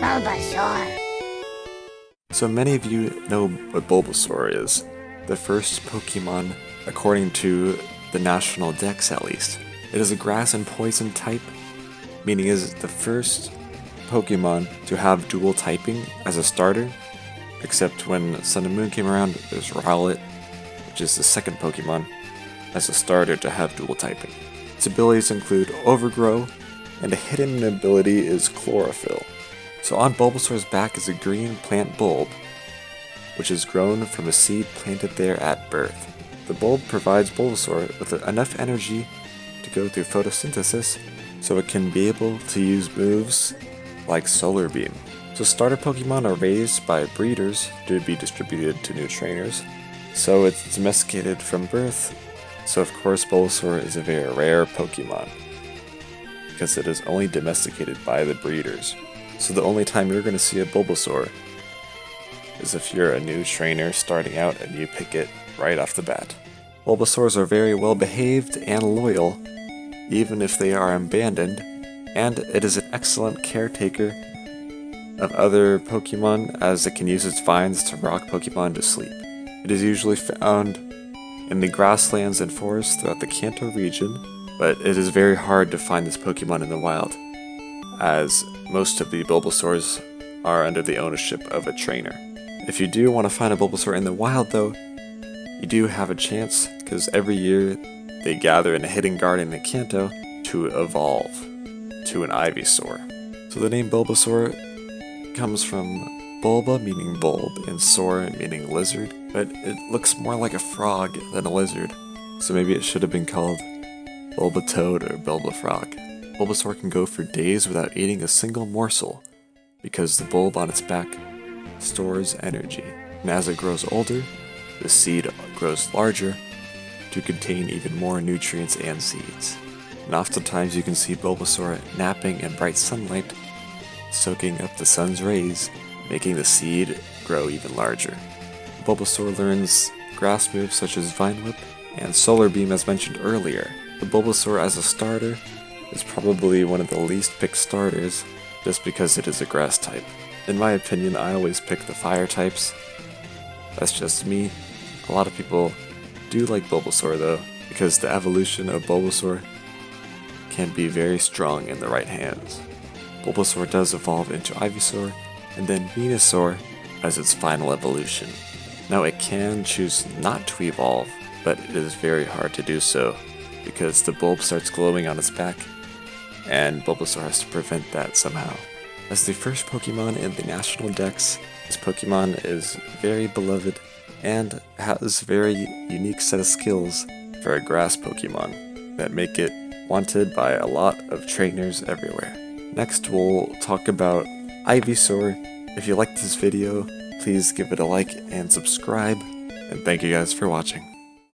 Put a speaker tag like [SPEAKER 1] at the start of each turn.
[SPEAKER 1] Bulbasaur.
[SPEAKER 2] So many of you know what Bulbasaur is, the first Pokemon according to the National Dex at least. It is a grass and poison type, meaning it is the first Pokemon to have dual typing as a starter, except when Sun and Moon came around, there's Rowlet, which is the second Pokemon as a starter to have dual typing. Its abilities include Overgrow, and a hidden ability is Chlorophyll. So on Bulbasaur's back is a green plant bulb, which is grown from a seed planted there at birth. The bulb provides Bulbasaur with enough energy to go through photosynthesis so it can be able to use moves like Solar Beam. So starter Pokemon are raised by breeders to be distributed to new trainers, so it's domesticated from birth, so of course Bulbasaur is a very rare Pokemon, because it is only domesticated by the breeders. So the only time you're going to see a Bulbasaur is if you're a new trainer starting out and you pick it right off the bat. Bulbasaurs are very well behaved and loyal, even if they are abandoned, and it is an excellent caretaker of other Pokemon as it can use its vines to rock Pokemon to sleep. It is usually found in the grasslands and forests throughout the Kanto region, but it is very hard to find this Pokemon in the wild, as most of the Bulbasaurs are under the ownership of a trainer. If you do want to find a Bulbasaur in the wild though, you do have a chance, because every year they gather in a hidden garden in Kanto to evolve to an Ivysaur. So the name Bulbasaur comes from Bulba meaning bulb and Saur meaning lizard, but it looks more like a frog than a lizard, so maybe it should have been called Bulbatoad or Bulbafrog. Bulbasaur can go for days without eating a single morsel, because the bulb on its back stores energy, and as it grows older, the seed grows larger to contain even more nutrients and seeds. And oftentimes you can see Bulbasaur napping in bright sunlight, soaking up the sun's rays, making the seed grow even larger. Bulbasaur learns grass moves such as Vine Whip and Solar Beam as mentioned earlier. The Bulbasaur as a starter is probably one of the least picked starters just because it is a grass type. In my opinion, I always pick the fire types. That's just me. A lot of people do like Bulbasaur though, because the evolution of Bulbasaur can be very strong in the right hands. Bulbasaur does evolve into Ivysaur and then Venusaur as its final evolution. Now it can choose not to evolve, but it is very hard to do so because the bulb starts glowing on its back, and Bulbasaur has to prevent that somehow. As the first Pokemon in the National Dex, this Pokemon is very beloved and has a very unique set of skills for a grass Pokemon that make it wanted by a lot of trainers everywhere. Next we'll talk about Ivysaur. If you liked this video, please give it a like and subscribe, and thank you guys for watching.